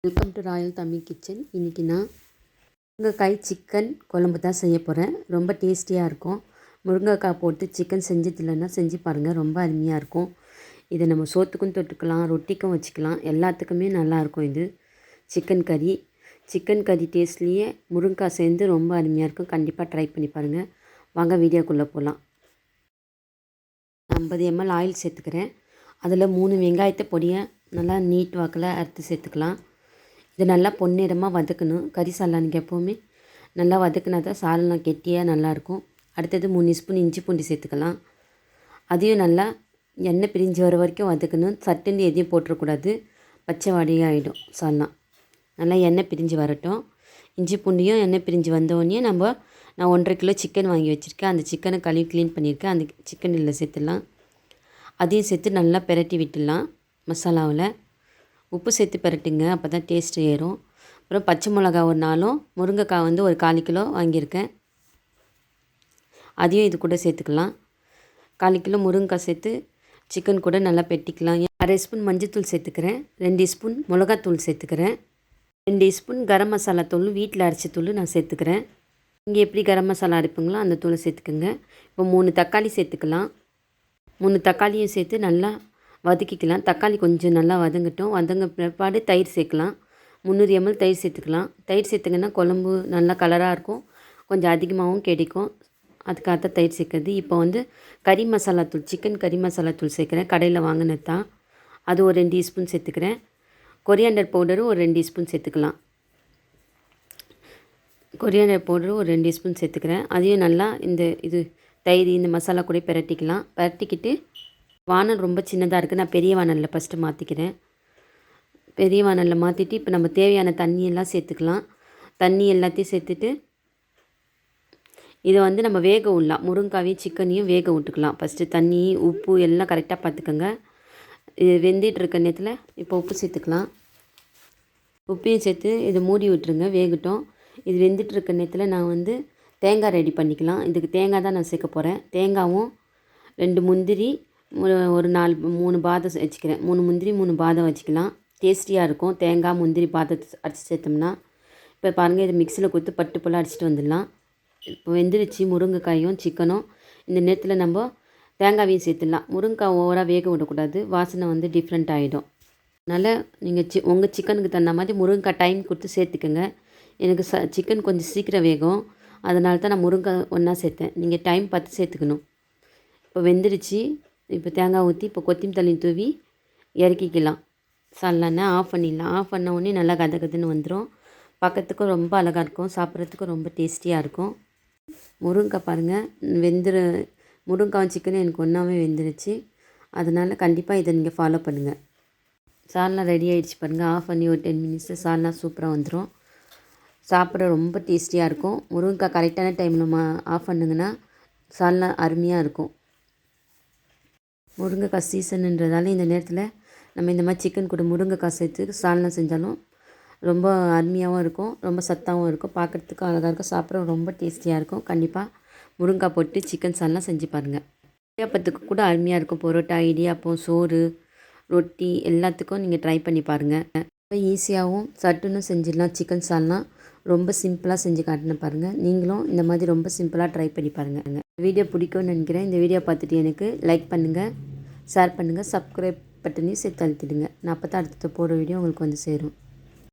Welcome to Royal Tamil kitchen. இன்றைக்கி நான் முருங்கைக்காய் சிக்கன் குழம்பு தான் செய்ய போகிறேன். ரொம்ப டேஸ்டியாக இருக்கும். முருங்கைக்காய் போட்டு சிக்கன் செஞ்சதில்லைன்னா செஞ்சு பாருங்கள், ரொம்ப அருமையாக இருக்கும். இதை நம்ம சோத்துக்கும் தொட்டுக்கலாம், ரொட்டிக்கும் வச்சுக்கலாம், எல்லாத்துக்குமே நல்லாயிருக்கும். இது சிக்கன் கறி டேஸ்ட்லேயே முருங்கைக்காய் சேர்ந்து ரொம்ப அருமையாக இருக்கும். கண்டிப்பாக ட்ரை பண்ணி பாருங்கள். வாங்க வீடியோக்குள்ளே போகலாம். 50 ml ஆயில் சேர்த்துக்கிறேன். அதில் 3 வெங்காயத்தை பொடியை நல்லா நீட் வாக்கில் அறுத்து சேர்த்துக்கலாம். இது நல்லா பொன்னிறமாக வதக்கணும். கறி சால்னாக்கு எப்போவுமே நல்லா வதக்கினா தான் சால்னா கெட்டியாக நல்லாயிருக்கும். அடுத்தது 3 ஸ்பூன் இஞ்சி பூண்டு சேர்த்துக்கலாம். அதையும் நல்லா எண்ணெய் பிரிஞ்சு வர வரைக்கும் வதக்கணும். சட்டுன்னு எதையும் போட்டுறக்கூடாது, பச்சை வாடையாக ஆகிடும் சால்னா. நல்லா எண்ணெய் பிரிஞ்சு வரட்டும். இஞ்சி பூண்டையும் எண்ணெய் பிரிஞ்சு வந்தோடனே நான் 1.5 கிலோ சிக்கன் வாங்கி வச்சுருக்கேன். அந்த சிக்கனை கழுவி க்ளீன் பண்ணியிருக்கேன். அந்த சிக்கன் இதில் சேர்த்துடலாம். அதையும் சேர்த்து நல்லா பிரட்டி விட்டுடலாம். மசாலாவில் உப்பு சேர்த்து பிரட்டுங்க, அப்போ தான் டேஸ்ட்டு ஏறும். அப்புறம் பச்சை மிளகா ஒரு 4, முருங்கைக்காய் ஒரு 1/4 கிலோ வாங்கியிருக்கேன். அதையும் இது கூட சேர்த்துக்கலாம். 1/4 கிலோ முருங்கைக்காய் சேர்த்து சிக்கன் கூட நல்லா பெட்டிக்கலாம். 1/2 ஸ்பூன் மஞ்சள்தூள் சேர்த்துக்கிறேன். 2 ஸ்பூன் மிளகாத்தூள் சேர்த்துக்கிறேன். 2 ஸ்பூன் கரம் மசாலா தூள், வீட்டில் அரைச்ச தூள் நான் சேர்த்துக்கிறேன். இங்கே எப்படி கரம் மசாலா அரைப்பீங்களோ அந்த தூளை சேர்த்துக்குங்க. இப்போ 3 தக்காளி சேர்த்துக்கலாம். 3 தக்காளியும் சேர்த்து நல்லா வதக்கிக்கலாம். தக்காளி கொஞ்சம் நல்லா வதங்கட்டும். பிற்பாடு தயிர் சேர்க்கலாம். 300 ml தயிர் சேர்த்துக்கலாம். தயிர் சேர்த்துங்கன்னா குழம்பு நல்லா கலராக இருக்கும், கொஞ்சம் அதிகமாகவும் கிடைக்கும். அதுக்காக தான் தயிர் சேர்க்குறது. இப்போ கறி மசாலா தூள், சிக்கன் கறி மசாலா தூள் சேர்க்குறேன். கடையில் வாங்கினது தான். அது ஒரு 2 ஸ்பூன் சேர்த்துக்கிறேன். கொரியாண்டர் பவுடரும் ஒரு 2 ஸ்பூன் சேர்த்துக்கலாம். கொரியாண்டர் பவுடரும் ஒரு 2 ஸ்பூன் சேர்த்துக்கிறேன். அதையும் நல்லா இது தயிர் இந்த மசாலா கூட பிரட்டிக்கலாம். பிரட்டிக்கிட்டு வானல் ரொம்ப சின்னதாக இருக்குது, நான் பெரிய வானலில் ஃபஸ்ட்டு மாற்றிக்கிறேன். பெரிய வானலில் மாற்றிட்டு இப்போ நம்ம தேவையான தண்ணியெல்லாம் சேர்த்துக்கலாம். தண்ணி எல்லாத்தையும் சேர்த்துட்டு இதை நம்ம வேக விடலாம். முருங்காவையும் சிக்கனையும் வேக விட்டுக்கலாம். ஃபஸ்ட்டு தண்ணி உப்பு எல்லாம் கரெக்டாக பார்த்துக்கோங்க. இது வெந்திட்டு இருக்க நேரத்தில் இப்போ உப்பு சேர்த்துக்கலாம். உப்பையும் சேர்த்து இதை மூடி விட்டுருங்க, வேகட்டும். இது வெந்துட்டு இருக்க நேரத்தில் நான் தேங்காய் ரெடி பண்ணிக்கலாம். இதுக்கு தேங்காய் தான் நான் சேர்க்க போகிறேன். தேங்காயும் 2 முந்திரி, ஒரு 3 பாதம் வச்சுக்கிறேன். 3 முந்திரி 3 பாதம் வச்சுக்கலாம். டேஸ்டியாக இருக்கும் தேங்காய் முந்திரி பாதத்தை அடித்து சேர்த்தோம்னா. இப்போ பாருங்கள், இதை மிக்சியில் கொடுத்து பட்டு போல் அடிச்சுட்டு வந்துடலாம். இப்போ வெந்துருச்சு முருங்கைக்காயும் சிக்கனும். இந்த நேரத்தில் நம்ம தேங்காயும் சேர்த்துடலாம். முருங்கைக்காய் ஓவராக வேக விடக்கூடாது, வாசனை டிஃப்ரெண்ட் ஆகிடும். அதனால் நீங்கள் உங்கள் சிக்கனுக்கு தகுந்த மாதிரி முருங்கைக்காய் டைம் கொடுத்து சேர்த்துக்கோங்க. எனக்கு சிக்கன் கொஞ்சம் சீக்கிரம் வேகும், அதனால தான் நான் முருங்கைக்காய் ஒன்றா சேர்த்தேன். நீங்கள் டைம் பார்த்து சேர்த்துக்கணும். இப்போ வெந்துருச்சு. இப்போ தேங்காய் ஊற்றி இப்போ கொத்தமல்லி தழை தூவி இறக்கிக்கலாம். சால்னா ஆஃப் பண்ணிடலாம். ஆஃப் பண்ண உடனே நல்லா கதன்னு வந்துடும். பார்க்கறதுக்கும் ரொம்ப அழகாக இருக்கும், சாப்பிட்றதுக்கும் ரொம்ப டேஸ்டியாக இருக்கும். முருங்கைக்காய் பாருங்கள், முருங்கைக்காய் சிக்கனும் எனக்கு ஒன்றாவே வெந்துருச்சு. அதனால் கண்டிப்பாக இதை நீங்கள் ஃபாலோ பண்ணுங்கள். சால்னா ரெடி ஆகிடுச்சு பாருங்கள். ஆஃப் பண்ணி ஒரு 10 மினிட்ஸில் சால்னா சூப்பராக வந்துடும். சாப்பிட ரொம்ப டேஸ்டியாக இருக்கும். முருங்கைக்காய் கரெக்டான டைமில் ஆஃப் பண்ணுங்கன்னா சால்னா அருமையாக இருக்கும். முருங்கைக்காய் சீசனுன்றதால இந்த நேரத்தில் நம்ம இந்த மாதிரி சிக்கன் கூட முருங்கைக்காய் சேர்த்து சால்னா செஞ்சாலும் ரொம்ப அருமையாகவும் இருக்கும், ரொம்ப சத்தாகவும் இருக்கும், பார்க்குறதுக்கும் அழகாக இருக்கும், சாப்பிட ரொம்ப டேஸ்டியாக இருக்கும். கண்டிப்பாக முருங்கைக்காய் போட்டு சிக்கன் சால்னா செஞ்சு பாருங்கள். இடியாப்பத்துக்கு கூட அருமையாக இருக்கும். பரோட்டா, இடியாப்பம், சோறு, ரொட்டி எல்லாத்துக்கும் நீங்கள் ட்ரை பண்ணி பாருங்கள். ரொம்ப ஈஸியாகவும் சட்டுன்னு செஞ்சிடலாம். சிக்கன் சால்னா ரொம்ப சிம்பிளாக செஞ்சு காட்டினேன் பாருங்கள். நீங்களும் இந்த மாதிரி ரொம்ப சிம்பிளாக ட்ரை பண்ணி பாருங்கள். வீடியோ பிடிக்கும்னு நினைக்கிறேன். இந்த வீடியோ பார்த்துட்டு எனக்கு லைக் பண்ணுங்கள், ஷேர் பண்ணுங்கள், சப்ஸ்கிரைப் பட்டனையும் சேர்த்து அழுத்திடுங்க. நான் அப்போ தான் அடுத்த போகிற வீடியோ உங்களுக்கு சேரும்.